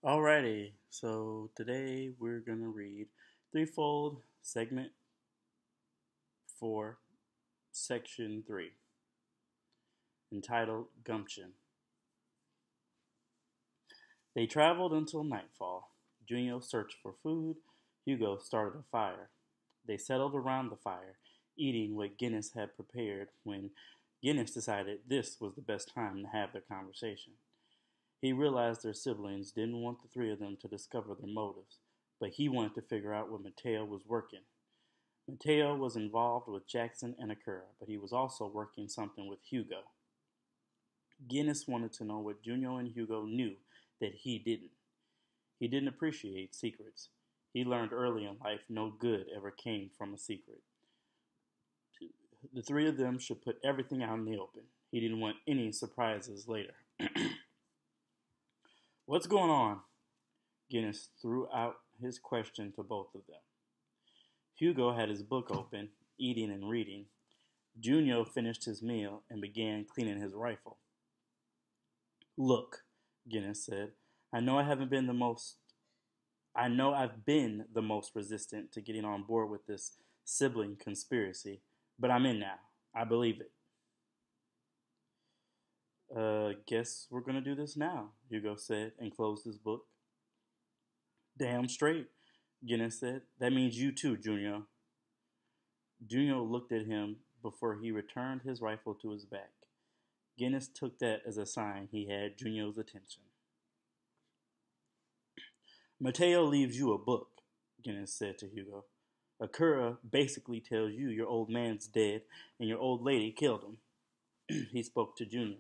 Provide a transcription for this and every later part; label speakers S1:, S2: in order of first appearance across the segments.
S1: Alrighty, so today we're gonna read Threefold Segment 4, Section 3, entitled Gumption. They traveled until nightfall. Junyo searched for food. Hugo started a fire. They settled around the fire, eating what Guinness had prepared when Guinness decided this was the best time to have their conversation. He realized their siblings didn't want the three of them to discover their motives, but he wanted to figure out what Mateo was working. Mateo was involved with Jackson and Akira, but he was also working something with Hugo. Guinness wanted to know what Junyo and Hugo knew that he didn't. He didn't appreciate secrets. He learned early in life no good ever came from a secret. The three of them should put everything out in the open. He didn't want any surprises later. What's going on? Guinness threw out his question to both of them. Hugo had his book open, eating and reading. Junyo finished his meal and began cleaning his rifle. Look, Guinness said, I know I've been the most resistant to getting on board with this sibling conspiracy, but I'm in now. I believe it. Guess we're gonna do this now, Hugo said and closed his book. Damn straight, Guinness said. That means you too, Junyo. Junyo looked at him before he returned his rifle to his back. Guinness took that as a sign he had Junyo's attention. Mateo leaves you a book, Guinness said to Hugo. Akira basically tells you your old man's dead and your old lady killed him. He spoke to Junyo.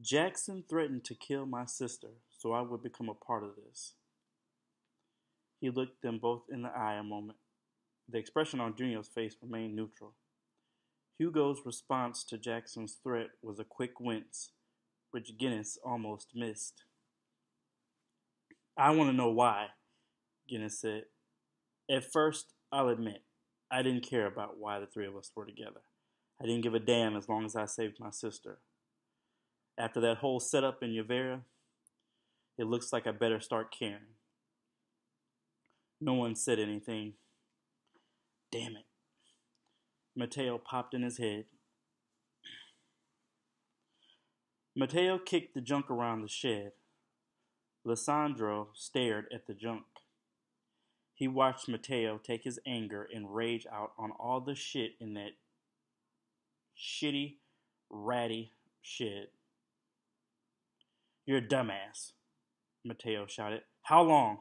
S1: Jackson threatened to kill my sister, so I would become a part of this. He looked them both in the eye a moment. The expression on Junyo's face remained neutral. Hugo's response to Jackson's threat was a quick wince, which Guinness almost missed. I want to know why, Guinness said. At first, I'll admit, I didn't care about why the three of us were together. I didn't give a damn as long as I saved my sister. After that whole setup in Yavera, it looks like I better start caring. No one said anything. Damn it. Mateo popped in his head. Mateo kicked the junk around the shed. Lissandro stared at the junk. He watched Mateo take his anger and rage out on all the shit in that shitty, ratty shed. You're a dumbass, Mateo shouted. How long?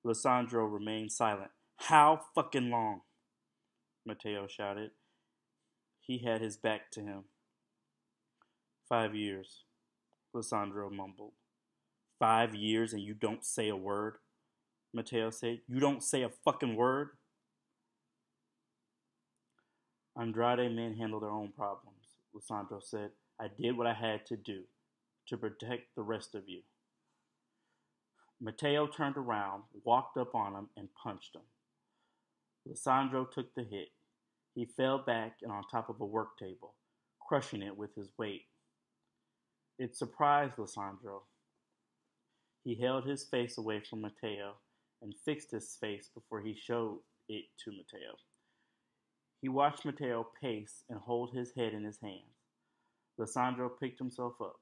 S1: Lissandro remained silent. How fucking long? Mateo shouted. He had his back to him. 5 years, Lissandro mumbled. 5 years and you don't say a word? Mateo said. You don't say a fucking word? Andrade men handle their own problems, Lissandro said. I did what I had to do to protect the rest of you. Mateo turned around, walked up on him, and punched him. Lissandro took the hit. He fell back and on top of a work table, crushing it with his weight. It surprised Lissandro. He held his face away from Mateo and fixed his face before he showed it to Mateo. He watched Mateo pace and hold his head in his hands. Lissandro picked himself up.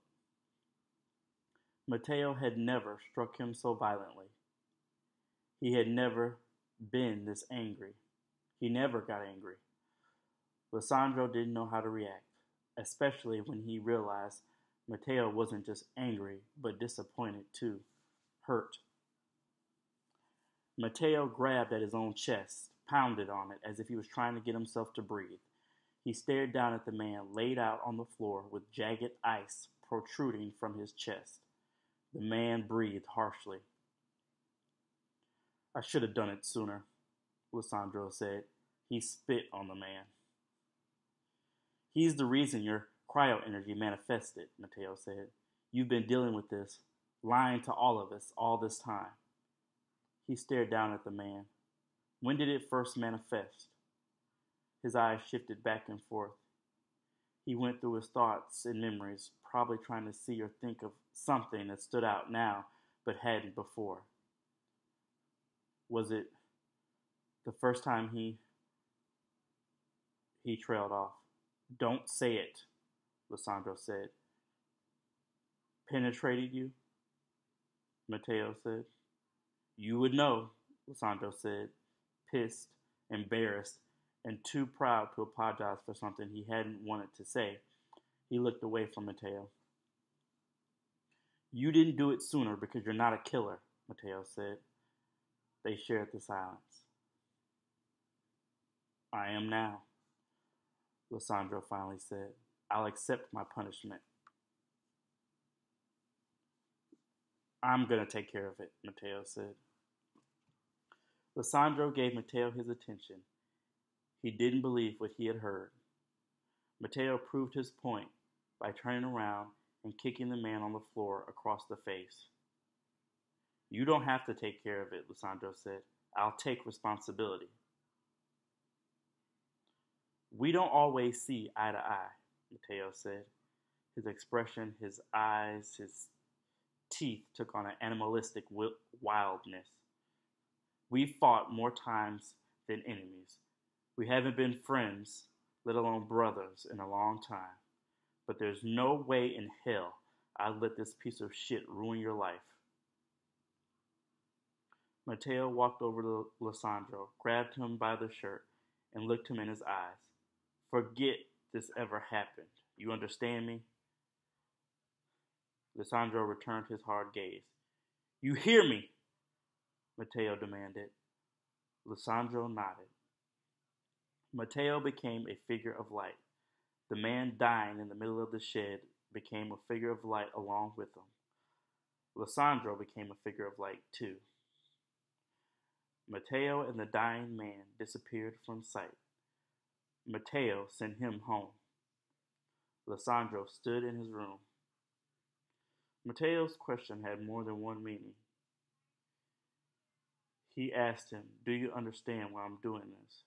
S1: Mateo had never struck him so violently. He had never been this angry. He never got angry. Lissandro didn't know how to react, especially when he realized Mateo wasn't just angry, but disappointed too, hurt. Mateo grabbed at his own chest, pounded on it as if he was trying to get himself to breathe. He stared down at the man laid out on the floor with jagged ice protruding from his chest. The man breathed harshly. I should have done it sooner, Lissandro said. He spit on the man. He's the reason your cryo-energy manifested, Mateo said. You've been dealing with this, lying to all of us all this time. He stared down at the man. When did it first manifest? His eyes shifted back and forth. He went through his thoughts and memories, probably trying to see or think of something that stood out now but hadn't before. Was it the first time he trailed off? Don't say it, Lissandro said. Penetrated you? Mateo said. You would know, Lissandro said, pissed, embarrassed, and too proud to apologize for something he hadn't wanted to say. He looked away from Mateo. You didn't do it sooner because you're not a killer, Mateo said. They shared the silence. I am now, Lissandro finally said. I'll accept my punishment. I'm going to take care of it, Mateo said. Lissandro gave Mateo his attention. He didn't believe what he had heard. Mateo proved his point by turning around and kicking the man on the floor across the face. You don't have to take care of it, Lissandro said. I'll take responsibility. We don't always see eye to eye, Mateo said. His expression, his eyes, his teeth took on an animalistic wildness. We've fought more times than enemies. We haven't been friends, let alone brothers, in a long time. But there's no way in hell I'd let this piece of shit ruin your life. Mateo walked over to Lissandro, grabbed him by the shirt, and looked him in his eyes. Forget this ever happened. You understand me? Lissandro returned his hard gaze. You hear me? Mateo demanded. Lissandro nodded. Mateo became a figure of light. The man dying in the middle of the shed became a figure of light along with him. Lissandro became a figure of light too. Mateo and the dying man disappeared from sight. Mateo sent him home. Lissandro stood in his room. Mateo's question had more than one meaning. He asked him, do you understand why I'm doing this?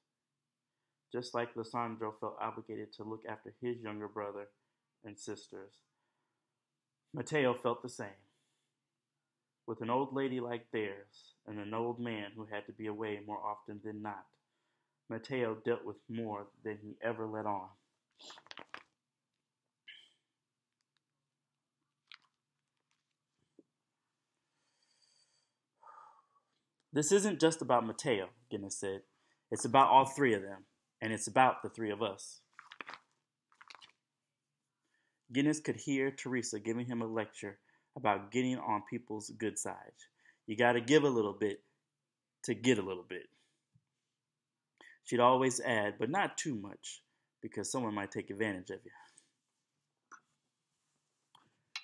S1: Just like Lissandro felt obligated to look after his younger brother and sisters, Mateo felt the same. With an old lady like theirs and an old man who had to be away more often than not, Mateo dealt with more than he ever let on. This isn't just about Mateo, Guinness said. It's about all three of them, and it's about the three of us. Guinness could hear Teresa giving him a lecture about getting on people's good side. You gotta give a little bit to get a little bit. She'd always add, but not too much, because someone might take advantage of you.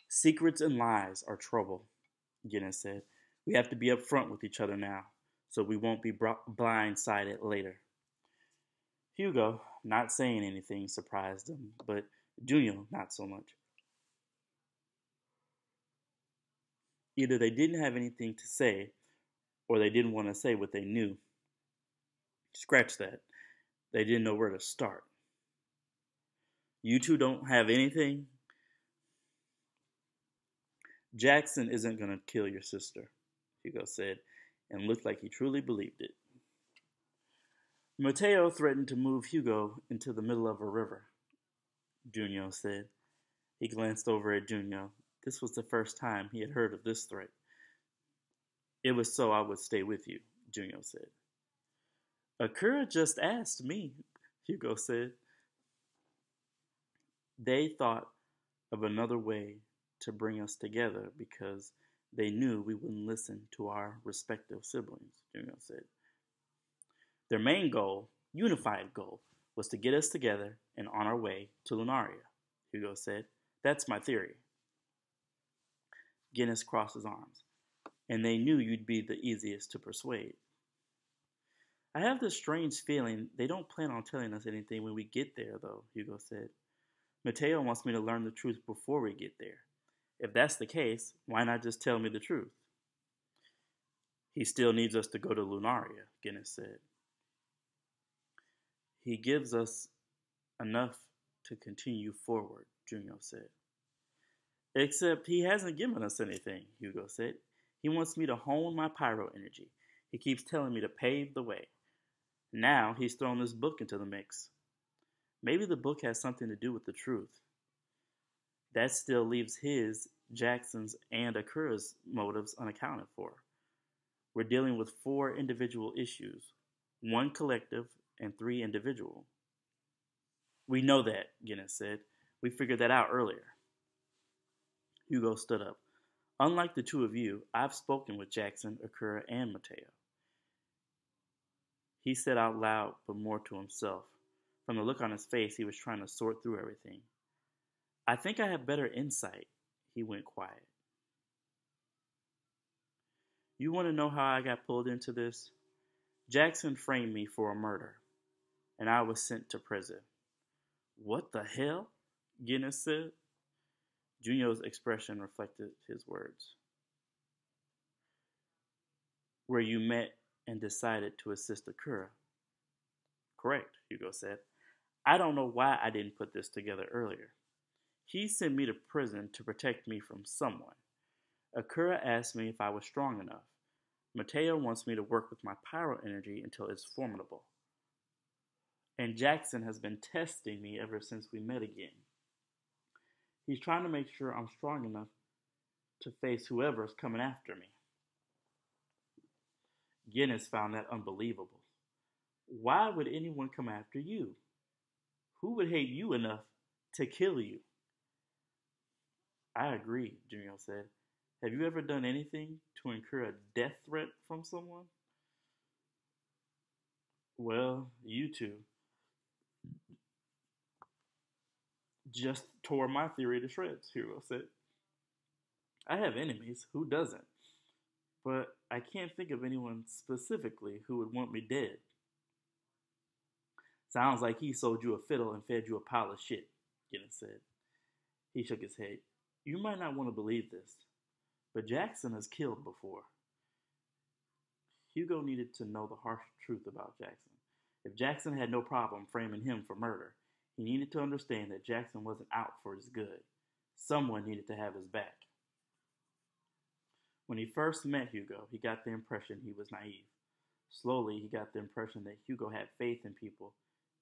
S1: Secrets and lies are trouble, Guinness said. We have to be upfront with each other now, so we won't be blindsided later. Hugo, not saying anything, surprised him, but Junyo, not so much. Either they didn't have anything to say, or they didn't want to say what they knew. Scratch that. They didn't know where to start. You two don't have anything? Jackson isn't going to kill your sister, Hugo said, and looked like he truly believed it. Mateo threatened to move Hugo into the middle of a river, Junyo said. He glanced over at Junyo. This was the first time he had heard of this threat. It was so I would stay with you, Junyo said. Akira just asked me, Hugo said. They thought of another way to bring us together because they knew we wouldn't listen to our respective siblings, Junyo said. Their main goal, unified goal, was to get us together and on our way to Lunaria, Hugo said. That's my theory. Guinness crossed his arms. And they knew you'd be the easiest to persuade. I have this strange feeling they don't plan on telling us anything when we get there, though, Hugo said. Mateo wants me to learn the truth before we get there. If that's the case, why not just tell me the truth? He still needs us to go to Lunaria, Guinness said. He gives us enough to continue forward, Junyo said. Except he hasn't given us anything, Hugo said. He wants me to hone my pyro energy. He keeps telling me to pave the way. Now he's thrown this book into the mix. Maybe the book has something to do with the truth. That still leaves his, Jackson's, and Akura's motives unaccounted for. We're dealing with four individual issues, one collective and three individual. We know that, Guinness said. We figured that out earlier. Hugo stood up. Unlike the two of you, I've spoken with Jackson, Akura, and Mateo. He said out loud, but more to himself. From the look on his face, he was trying to sort through everything. I think I have better insight. He went quiet. You want to know how I got pulled into this? Jackson framed me for a murder, and I was sent to prison. What the hell? Guinness said. Junyo's expression reflected his words. Where you met and decided to assist Akura. Correct, Hugo said. I don't know why I didn't put this together earlier. He sent me to prison to protect me from someone. Akura asked me if I was strong enough. Mateo wants me to work with my pyro energy until it's formidable. And Jackson has been testing me ever since we met again. He's trying to make sure I'm strong enough to face whoever's coming after me. Guinness found that unbelievable. Why would anyone come after you? Who would hate you enough to kill you? I agree, Junyo said. Have you ever done anything to incur a death threat from someone? Well, you two just tore my theory to shreds, Hugo said. I have enemies, who doesn't? But I can't think of anyone specifically who would want me dead. Sounds like he sold you a fiddle and fed you a pile of shit, Guinness said. He shook his head. You might not want to believe this, but Jackson has killed before. Hugo needed to know the harsh truth about Jackson. If Jackson had no problem framing him for murder, he needed to understand that Jackson wasn't out for his good. Someone needed to have his back. When he first met Hugo, he got the impression he was naive. Slowly, he got the impression that Hugo had faith in people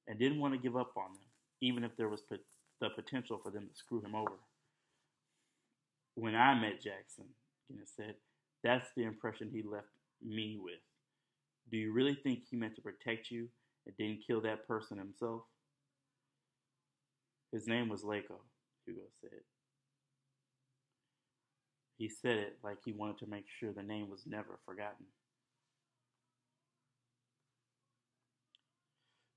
S1: and didn't want to give up on them, even if there was the potential for them to screw him over. When I met Jackson, Guinness said, that's the impression he left me with. Do you really think he meant to protect you and didn't kill that person himself? His name was Lako, Hugo said. He said it like he wanted to make sure the name was never forgotten.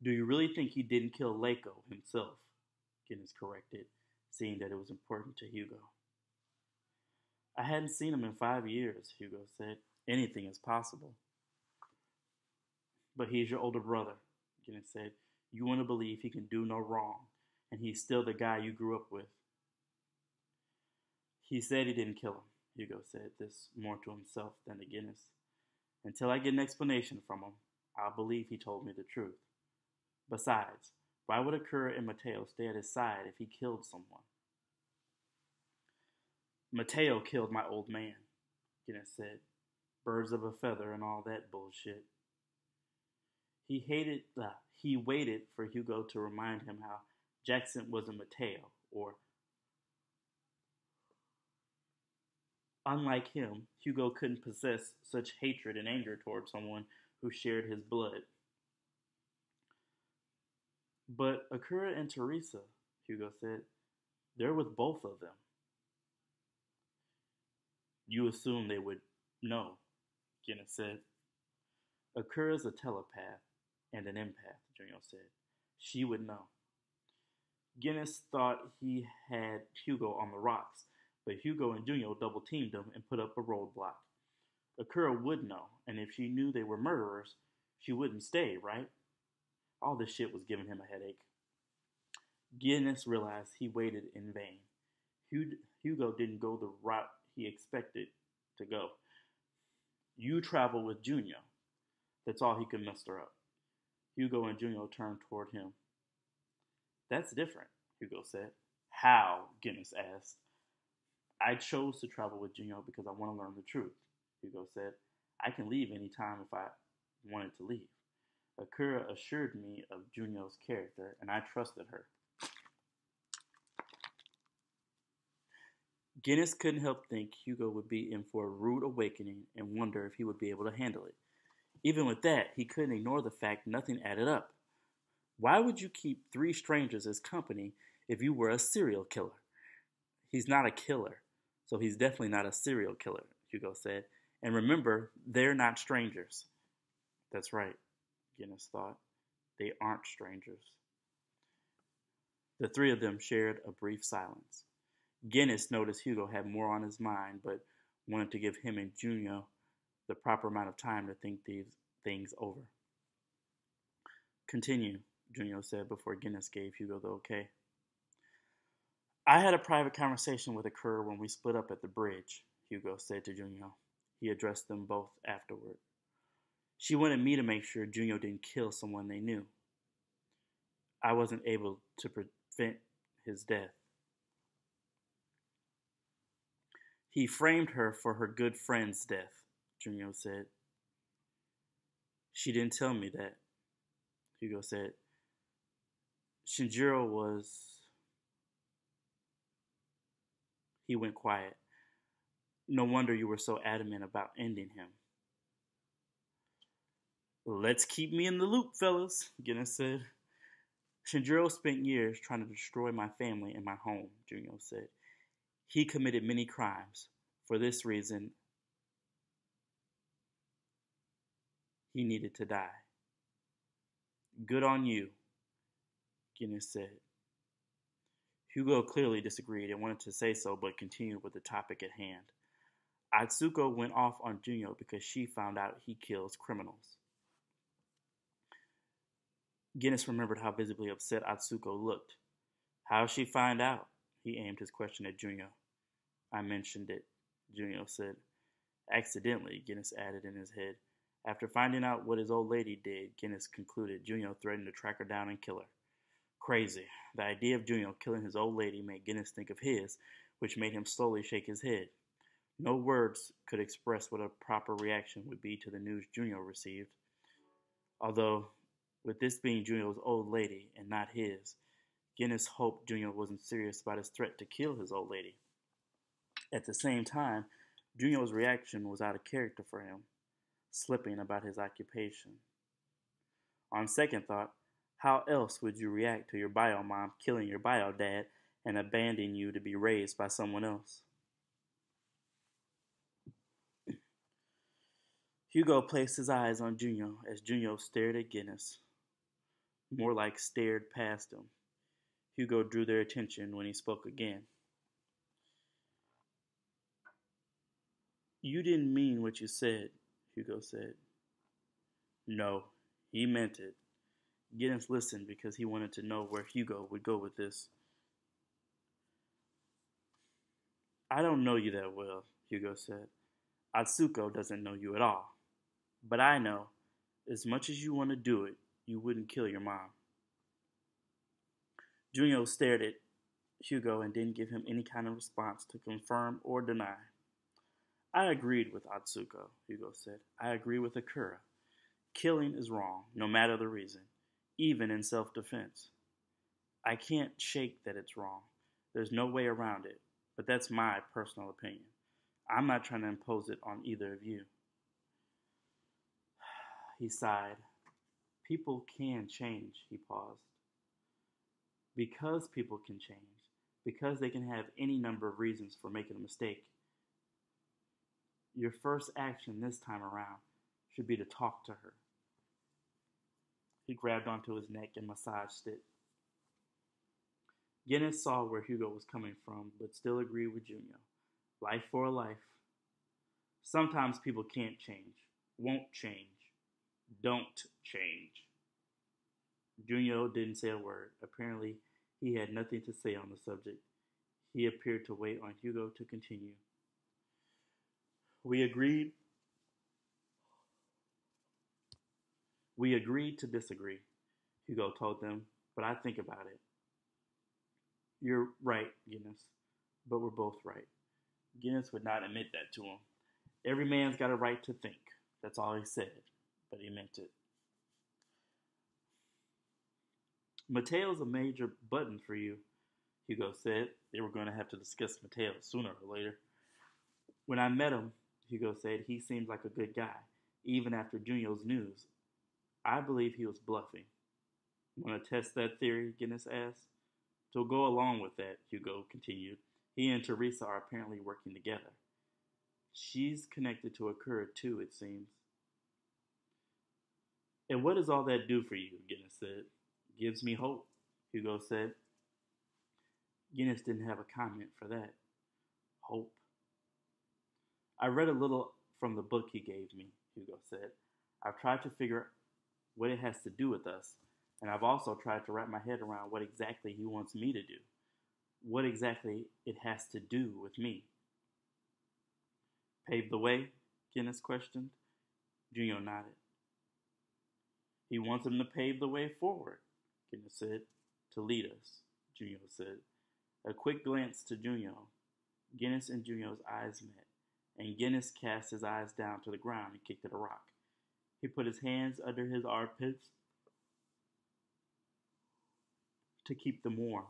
S1: Do you really think he didn't kill Lako himself? Guinness corrected, seeing that it was important to Hugo. I hadn't seen him in 5 years, Hugo said. Anything is possible. But he's your older brother, Guinness said. You want to believe he can do no wrong, and he's still the guy you grew up with. He said he didn't kill him, Hugo said, this more to himself than to Guinness. Until I get an explanation from him, I'll believe he told me the truth. Besides, why would Akura and Mateo stay at his side if he killed someone? Mateo killed my old man, Guinness said. Birds of a feather and all that bullshit. He waited for Hugo to remind him how Jackson wasn't Mateo, or unlike him, Hugo couldn't possess such hatred and anger toward someone who shared his blood. But Akura and Teresa, Hugo said, they're with both of them. You assume they would know, Guinness said. Akura's a telepath and an empath, Junyo said. She would know. Guinness thought he had Hugo on the rocks, but Hugo and Junyo double-teamed him and put up a roadblock. Akura would know, and if she knew they were murderers, she wouldn't stay, right? All this shit was giving him a headache. Guinness realized he waited in vain. Hugo didn't go the route he expected to go. You travel with Junyo. That's all he could muster up. Hugo and Junyo turned toward him. That's different, Hugo said. How? Guinness asked. I chose to travel with Junyo because I want to learn the truth, Hugo said. I can leave any time if I wanted to leave. Akira assured me of Junyo's character, and I trusted her. Guinness couldn't help think Hugo would be in for a rude awakening and wonder if he would be able to handle it. Even with that, he couldn't ignore the fact nothing added up. Why would you keep three strangers as company if you were a serial killer? He's not a killer, so he's definitely not a serial killer, Hugo said. And remember, they're not strangers. That's right, Guinness thought. They aren't strangers. The three of them shared a brief silence. Guinness noticed Hugo had more on his mind, but wanted to give him and Junyo the proper amount of time to think these things over. Continue, Junyo said before Guinness gave Hugo the okay. I had a private conversation with Akira when we split up at the bridge, Hugo said to Junyo. He addressed them both afterward. She wanted me to make sure Junyo didn't kill someone they knew. I wasn't able to prevent his death. He framed her for her good friend's death, Junyo said. She didn't tell me that, Hugo said. Shinjiro was... He went quiet. No wonder you were so adamant about ending him. Let's keep me in the loop, fellas, Guinness said. Shinjiro spent years trying to destroy my family and my home, Junyo said. He committed many crimes. For this reason, he needed to die. Good on you, Guinness said. Hugo clearly disagreed and wanted to say so, but continued with the topic at hand. Atsuko went off on Junyo because she found out he kills criminals. Guinness remembered how visibly upset Atsuko looked. How'd she find out? He aimed his question at Junyo. I mentioned it, Junyo said. Accidentally, Guinness added in his head. After finding out what his old lady did, Guinness concluded Junyo threatened to track her down and kill her. Crazy. The idea of Junyo killing his old lady made Guinness think of his, which made him slowly shake his head. No words could express what a proper reaction would be to the news Junyo received. Although, with this being Junyo's old lady and not his, Guinness hoped Junyo wasn't serious about his threat to kill his old lady. At the same time, Junyo's reaction was out of character for him, slipping about his occupation. On second thought, how else would you react to your bio mom killing your bio dad and abandoning you to be raised by someone else? Hugo placed his eyes on Junyo as Junyo stared at Guinness. More like stared past him. Hugo drew their attention when he spoke again. You didn't mean what you said, Hugo said. No, he meant it. Guinness listened because he wanted to know where Hugo would go with this. I don't know you that well, Hugo said. Atsuko doesn't know you at all. But I know, as much as you want to do it, you wouldn't kill your mom. Junyo stared at Hugo and didn't give him any kind of response to confirm or deny. I agreed with Atsuko, Hugo said. I agree with Akira. Killing is wrong, no matter the reason, even in self-defense. I can't shake that it's wrong. There's no way around it, but that's my personal opinion. I'm not trying to impose it on either of you. He sighed. People can change, he paused. Because people can change, because they can have any number of reasons for making a mistake, your first action this time around should be to talk to her. He grabbed onto his neck and massaged it. Guinness saw where Hugo was coming from, but still agreed with Junyo. Life for a life. Sometimes people can't change, won't change, don't change. Junyo didn't say a word. Apparently, he had nothing to say on the subject. He appeared to wait on Hugo to continue. We agreed to disagree, Hugo told them, but I think about it. You're right, Guinness, but we're both right. Guinness would not admit that to him. Every man's got a right to think. That's all he said, but he meant it. Mateo's a major button for you, Hugo said. They were going to have to discuss Mateo sooner or later. When I met him, Hugo said, he seemed like a good guy, even after Junyo's news. I believe he was bluffing. Want to test that theory? Guinness asked. To go along with that, Hugo continued, he and Teresa are apparently working together. She's connected to Akira too, it seems. And what does all that do for you? Guinness said. Gives me hope, Hugo said. Guinness didn't have a comment for that. Hope. I read a little from the book he gave me, Hugo said. I've tried to figure what it has to do with us, and I've also tried to wrap my head around what exactly he wants me to do. What exactly it has to do with me. Pave the way? Guinness questioned. Junyo nodded. He wants him to pave the way forward, Guinness said. To lead us, Junyo said. A quick glance to Junyo. Guinness and Junyo's eyes met, and Guinness cast his eyes down to the ground and kicked at a rock. He put his hands under his armpits to keep them warm.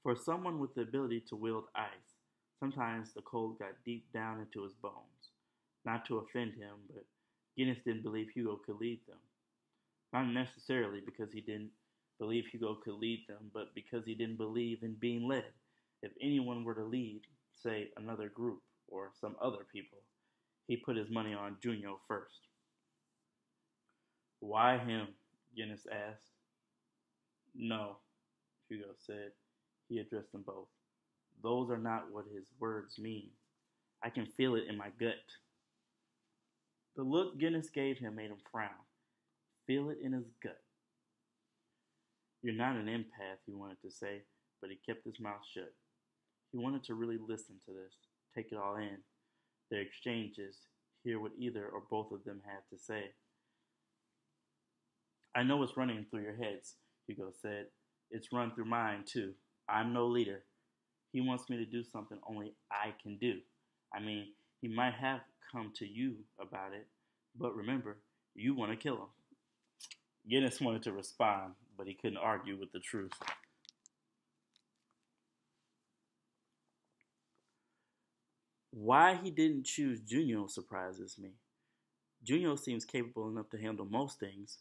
S1: For someone with the ability to wield ice, sometimes the cold got deep down into his bones. Not to offend him, but Guinness didn't believe Hugo could lead them. Not necessarily because he didn't believe Hugo could lead them, but because he didn't believe in being led. If anyone were to lead, say, another group or some other people, he put his money on Junyo first. Why him? Guinness asked. No, Hugo said. He addressed them both. Those are not what his words mean. I can feel it in my gut. The look Guinness gave him made him frown. Feel it in his gut. You're not an empath, he wanted to say, but he kept his mouth shut. He wanted to really listen to this, take it all in, their exchanges, hear what either or both of them had to say. I know what's running through your heads, Hugo said. It's run through mine, too. I'm no leader. He wants me to do something only I can do. I mean, he might have come to you about it, but remember, you want to kill him. Guinness wanted to respond, but he couldn't argue with the truth. Why he didn't choose Junyo surprises me. Junyo seems capable enough to handle most things.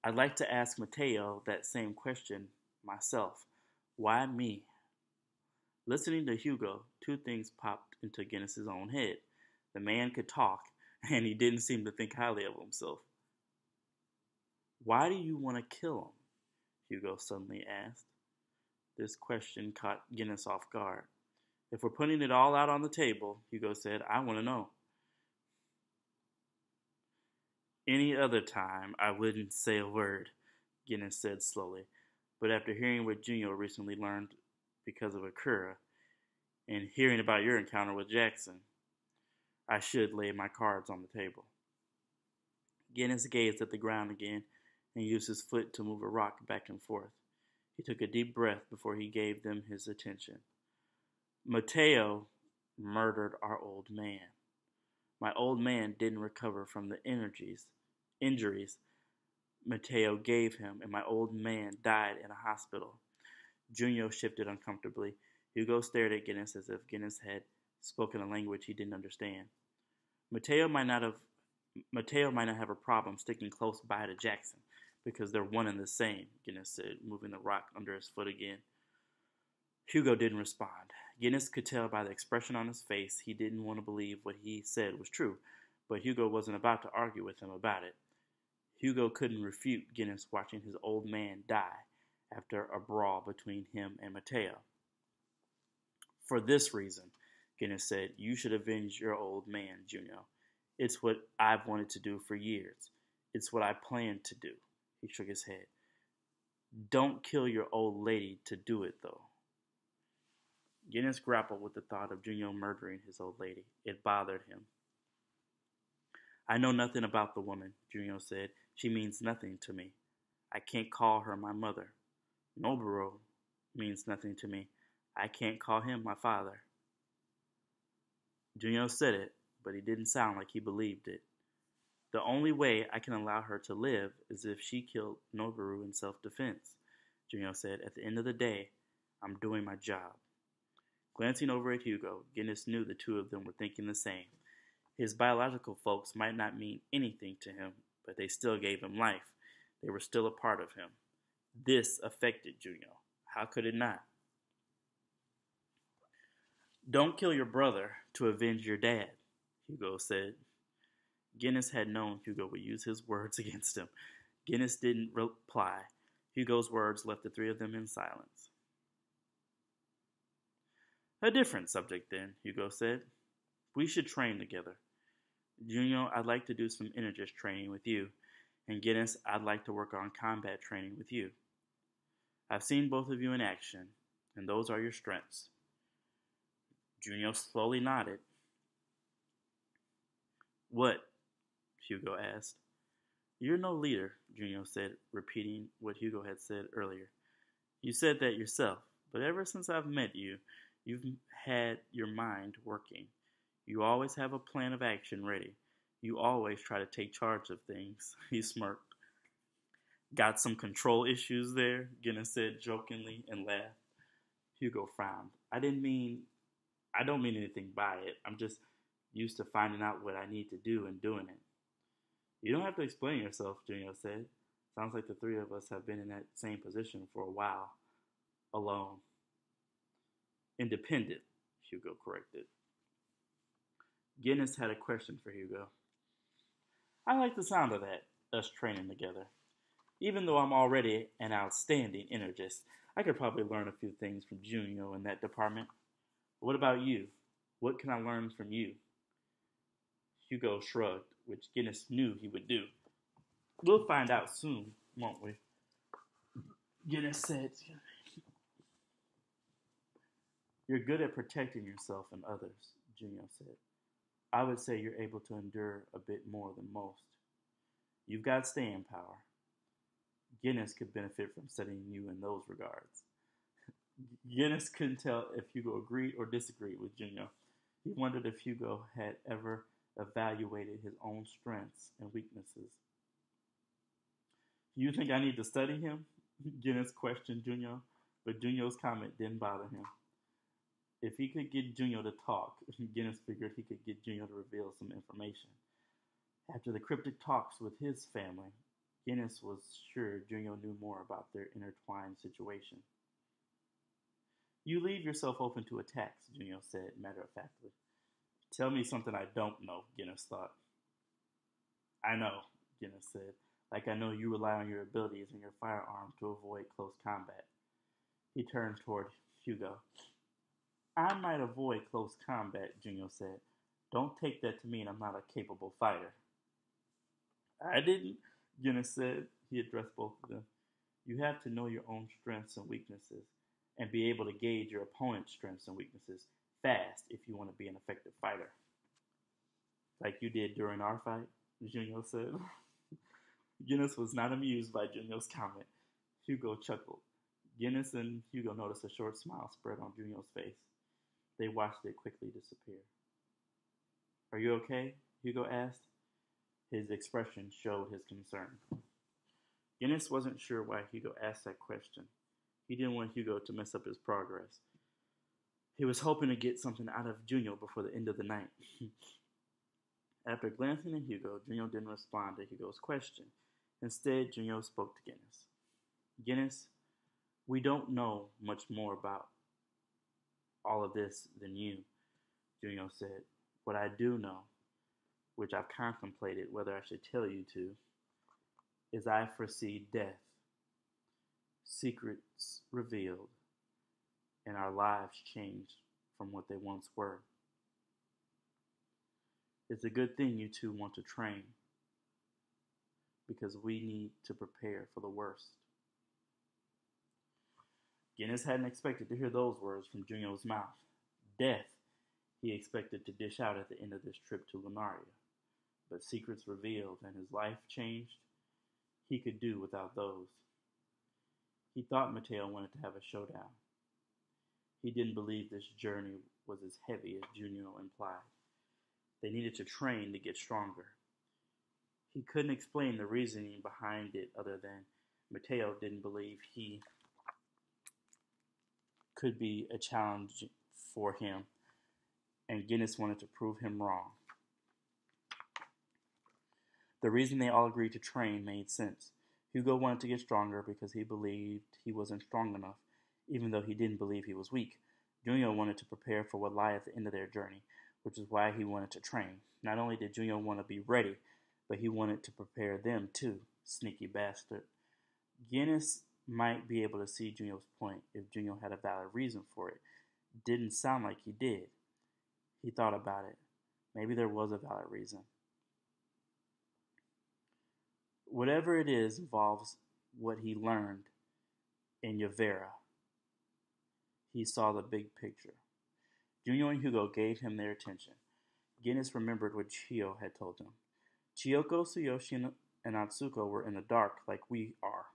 S1: I'd like to ask Mateo that same question myself. Why me? Listening to Hugo, two things popped into Guinness's own head. The man could talk, and he didn't seem to think highly of himself. Why do you want to kill him? Hugo suddenly asked. This question caught Guinness off guard. If we're putting it all out on the table, Hugo said, I want to know. Any other time, I wouldn't say a word, Guinness said slowly. But after hearing what Junyo recently learned because of Akira, and hearing about your encounter with Jackson, I should lay my cards on the table. Guinness gazed at the ground again and used his foot to move a rock back and forth. He took a deep breath before he gave them his attention. Mateo murdered our old man. My old man didn't recover from the injuries Mateo gave him, and my old man died in a hospital. Junyo shifted uncomfortably. Hugo stared at Guinness as if Guinness had spoken a language he didn't understand. Mateo might not have a problem sticking close by to Jackson, because they're one and the same, Guinness said, moving the rock under his foot again. Hugo didn't respond. Guinness could tell by the expression on his face he didn't want to believe what he said was true, but Hugo wasn't about to argue with him about it. Hugo couldn't refute Guinness watching his old man die after a brawl between him and Mateo. For this reason, Guinness said, you should avenge your old man, Junyo. It's what I've wanted to do for years. It's what I plan to do. He shook his head. Don't kill your old lady to do it, though. Guinness grappled with the thought of Junyo murdering his old lady. It bothered him. I know nothing about the woman, Junyo said. She means nothing to me. I can't call her my mother. Noboru means nothing to me. I can't call him my father. Junyo said it, but he didn't sound like he believed it. The only way I can allow her to live is if she killed Noboru in self-defense, Junyo said. At the end of the day, I'm doing my job. Glancing over at Hugo, Guinness knew the two of them were thinking the same. His biological folks might not mean anything to him, but they still gave him life. They were still a part of him. This affected Junyo. How could it not? Don't kill your brother to avenge your dad, Hugo said. Guinness had known Hugo would use his words against him. Guinness didn't reply. Hugo's words left the three of them in silence. A different subject then, Hugo said. We should train together. Junyo, I'd like to do some Energist training with you. And Guinness, I'd like to work on combat training with you. I've seen both of you in action, and those are your strengths. Junyo slowly nodded. What? Hugo asked. You're no leader, Junyo said, repeating what Hugo had said earlier. You said that yourself, but ever since I've met you, you've had your mind working. You always have a plan of action ready. You always try to take charge of things. He smirked. Got some control issues there, Guinness said jokingly and laughed. Hugo frowned. I don't mean anything by it. I'm just used to finding out what I need to do and doing it. You don't have to explain yourself, Junyo said. Sounds like the three of us have been in that same position for a while. Alone. Independent, Hugo corrected. Guinness had a question for Hugo. I like the sound of that, us training together. Even though I'm already an outstanding energist, I could probably learn a few things from Junyo in that department. What about you? What can I learn from you? Hugo shrugged, which Guinness knew he would do. We'll find out soon, won't we? Guinness said. You're good at protecting yourself and others, Junyo said. I would say you're able to endure a bit more than most. You've got staying power. Guinness could benefit from studying you in those regards. Guinness couldn't tell if Hugo agreed or disagreed with Junyo. He wondered if Hugo had ever evaluated his own strengths and weaknesses. You think I need to study him? Guinness questioned Junyo, but Junyo's comment didn't bother him. If he could get Junyo to talk, Guinness figured he could get Junyo to reveal some information. After the cryptic talks with his family, Guinness was sure Junyo knew more about their intertwined situation. You leave yourself open to attacks, Junyo said matter-of-factly. Tell me something I don't know, Guinness thought. I know, Guinness said. Like I know you rely on your abilities and your firearm to avoid close combat. He turned toward Hugo. I might avoid close combat, Junyo said. Don't take that to mean I'm not a capable fighter. I didn't, Guinness said. He addressed both of them. You have to know your own strengths and weaknesses, and be able to gauge your opponent's strengths and weaknesses fast if you want to be an effective fighter. Like you did during our fight, Junyo said. Guinness was not amused by Junyo's comment. Hugo chuckled. Guinness and Hugo noticed a short smile spread on Junyo's face. They watched it quickly disappear. Are you okay? Hugo asked. His expression showed his concern. Guinness wasn't sure why Hugo asked that question. He didn't want Hugo to mess up his progress. He was hoping to get something out of Junyo before the end of the night. After glancing at Hugo, Junyo didn't respond to Hugo's question. Instead, Junyo spoke to Guinness. Guinness, we don't know much more about all of this than you, Junyo said. What I do know, which I've contemplated whether I should tell you to, is I foresee death, secrets revealed, and our lives changed from what they once were. It's a good thing you two want to train, because we need to prepare for the worst. Guinness hadn't expected to hear those words from Junyo's mouth. Death, he expected to dish out at the end of this trip to Lunaria. But secrets revealed and his life changed, he could do without those. He thought Mateo wanted to have a showdown. He didn't believe this journey was as heavy as Junyo implied. They needed to train to get stronger. He couldn't explain the reasoning behind it other than Mateo didn't believe he could be a challenge for him, and Guinness wanted to prove him wrong. The reason they all agreed to train made sense. Hugo wanted to get stronger because he believed he wasn't strong enough, even though he didn't believe he was weak. Junyo wanted to prepare for what lay at the end of their journey, which is why he wanted to train. Not only did Junyo want to be ready, but he wanted to prepare them too. Sneaky bastard. Guinness might be able to see Junyo's point if Junyo had a valid reason for it. Didn't sound like he did. He thought about it. Maybe there was a valid reason. Whatever it is involves what he learned in Yavera. He saw the big picture. Junyo and Hugo gave him their attention. Guinness remembered what Chiyo had told him. Chiyoko, Tsuyoshi, and Atsuko were in the dark like we are,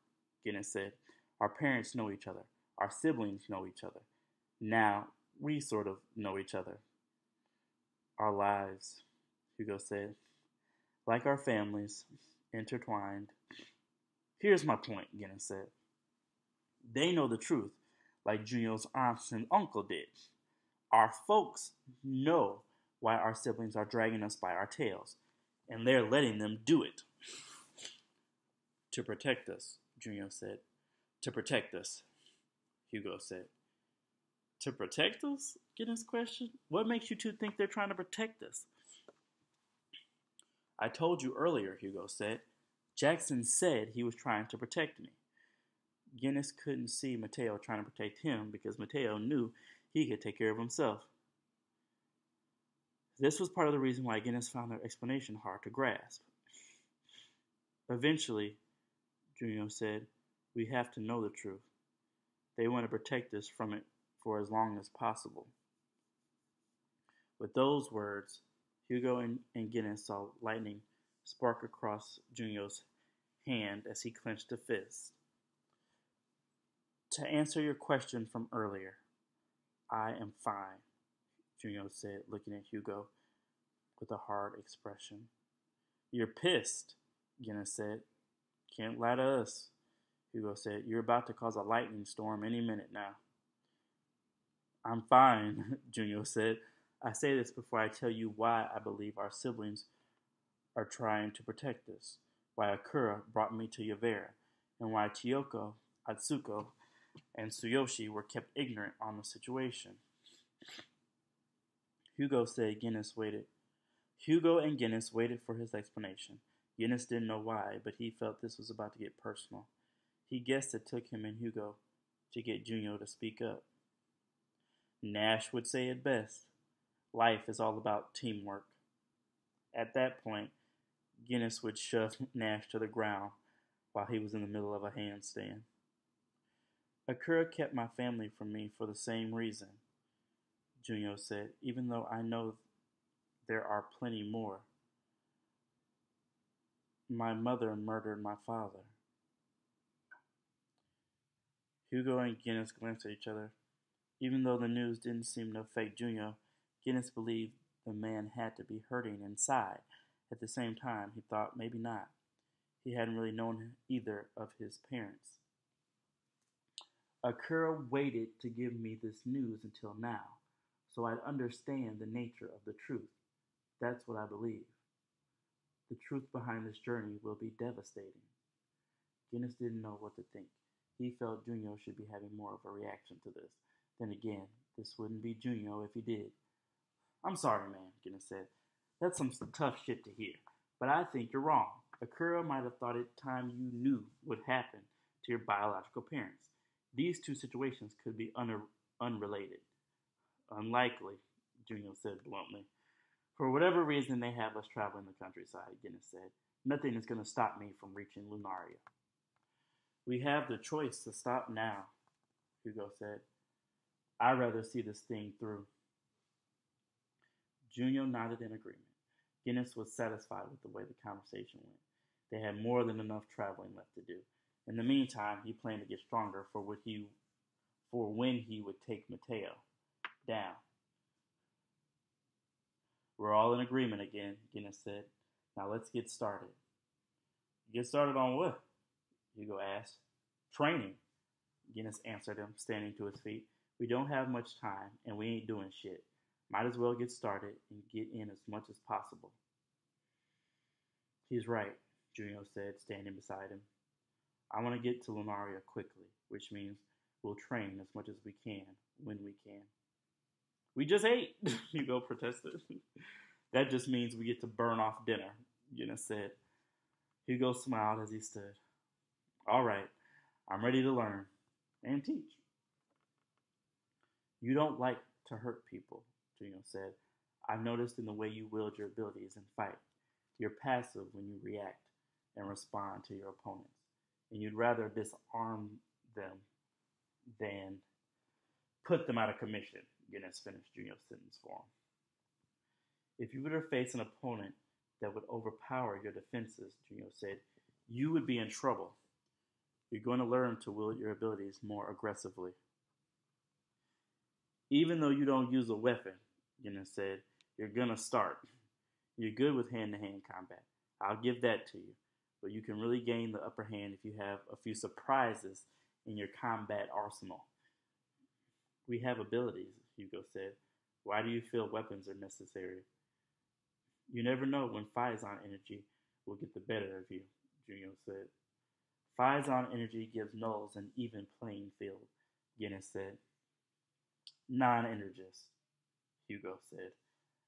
S1: Guinness said. Our parents know each other. Our siblings know each other. Now, we sort of know each other. Our lives, Hugo said. Like our families, intertwined. Here's my point, Guinness said. They know the truth, like Junyo's aunts and uncle did. Our folks know why our siblings are dragging us by our tails, and they're letting them do it. To protect us, Junyo said. To protect us, Hugo said. To protect us? Guinness questioned. What makes you two think they're trying to protect us? I told you earlier, Hugo said. Jackson said he was trying to protect me. Guinness couldn't see Mateo trying to protect him because Mateo knew he could take care of himself. This was part of the reason why Guinness found their explanation hard to grasp. Eventually, Junyo said, we have to know the truth. They want to protect us from it for as long as possible. With those words, Hugo and Guinness saw lightning spark across Junyo's hand as he clenched a fist. To answer your question from earlier, I am fine, Junyo said, looking at Hugo with a hard expression. You're pissed, Guinness said. Can't lie to us, Hugo said. You're about to cause a lightning storm any minute now. I'm fine, Junyo said. I say this before I tell you why I believe our siblings are trying to protect us, why Akura brought me to Yavera, and why Chiyoko, Atsuko, and Tsuyoshi were kept ignorant on the situation. Hugo and Guinness waited for his explanation. Guinness didn't know why, but he felt this was about to get personal. He guessed it took him and Hugo to get Junyo to speak up. Nash would say it best. Life is all about teamwork. At that point, Guinness would shove Nash to the ground while he was in the middle of a handstand. Akura kept my family from me for the same reason, Junyo said, even though I know there are plenty more. My mother murdered my father. Hugo and Guinness glanced at each other. Even though the news didn't seem to affect Junyo, Guinness believed the man had to be hurting inside. At the same time, he thought maybe not. He hadn't really known either of his parents. Akira waited to give me this news until now, so I'd understand the nature of the truth. That's what I believe. The truth behind this journey will be devastating. Guinness didn't know what to think. He felt Junyo should be having more of a reaction to this. Then again, this wouldn't be Junyo if he did. I'm sorry, man, Guinness said. That's some tough shit to hear. But I think you're wrong. Akira might have thought it time you knew what happened to your biological parents. These two situations could be unrelated. Unlikely, Junyo said bluntly. For whatever reason they have us traveling the countryside, Guinness said. Nothing is going to stop me from reaching Lunaria. We have the choice to stop now, Hugo said. I'd rather see this thing through. Junyo nodded in agreement. Guinness was satisfied with the way the conversation went. They had more than enough traveling left to do. In the meantime, he planned to get stronger for when he would take Mateo down. We're all in agreement again, Guinness said. Now let's get started. Get started on what? Hugo asked. Training, Guinness answered him, standing to his feet. We don't have much time, and we ain't doing shit. Might as well get started and get in as much as possible. He's right, Junyo said, standing beside him. I want to get to Lunaria quickly, which means we'll train as much as we can when we can. We just ate, Hugo protested. That just means we get to burn off dinner, Guinness said. Hugo smiled as he stood. All right, I'm ready to learn and teach. You don't like to hurt people, Junyo said. I've noticed in the way you wield your abilities and fight. You're passive when you react and respond to your opponents, and you'd rather disarm them than put them out of commission, Guinness finished Junyo's sentence for him. If you were to face an opponent that would overpower your defenses, Junyo said, you would be in trouble. You're going to learn to wield your abilities more aggressively. Even though you don't use a weapon, Guinness said, you're going to start. You're good with hand-to-hand combat. I'll give that to you. But you can really gain the upper hand if you have a few surprises in your combat arsenal. We have abilities, Hugo said. Why do you feel weapons are necessary? You never know when Phison energy will get the better of you, Junyo said. Phison energy gives nulls an even playing field, Guinness said. Non-energists, Hugo said.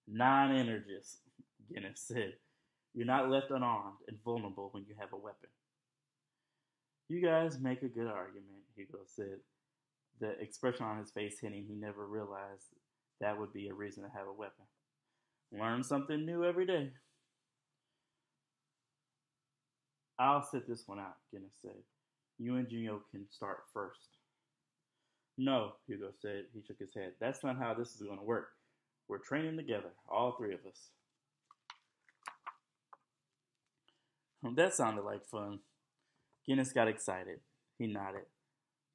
S1: Non-energists, Guinness said. You're not left unarmed and vulnerable when you have a weapon. You guys make a good argument, Hugo said, the expression on his face hinting he never realized that would be a reason to have a weapon. Learn something new every day. I'll sit this one out, Guinness said. You and Junyo can start first. No, Hugo said. He shook his head. That's not how this is going to work. We're training together, all three of us. That sounded like fun. Guinness got excited. He nodded.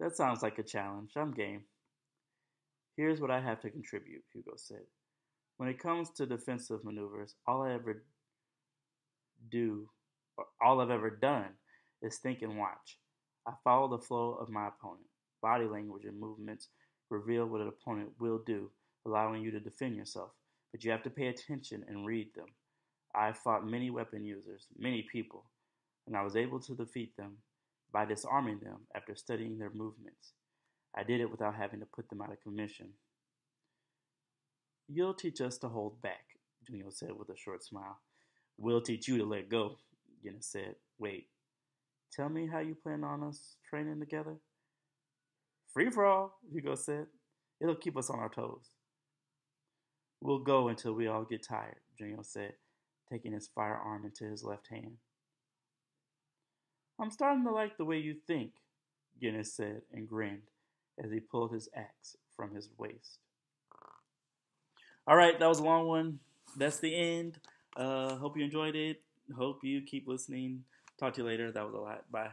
S1: That sounds like a challenge. I'm game. Here's what I have to contribute, Hugo said. When it comes to defensive maneuvers, all I've ever done is think and watch. I follow the flow of my opponent. Body language and movements reveal what an opponent will do, allowing you to defend yourself. But you have to pay attention and read them. I've fought many weapon users, many people, and I was able to defeat them by disarming them after studying their movements. I did it without having to put them out of commission. You'll teach us to hold back, Junyo said with a short smile. We'll teach you to let go, Guinness said. Wait, tell me how you plan on us training together? Free for all, Hugo said. It'll keep us on our toes. We'll go until we all get tired, Junyo said, taking his firearm into his left hand. I'm starting to like the way you think, Guinness said and grinned as he pulled his axe from his waist. All right, that was a long one. That's the end. Hope you enjoyed it. Hope you keep listening. Talk to you later. That was a lot. Bye.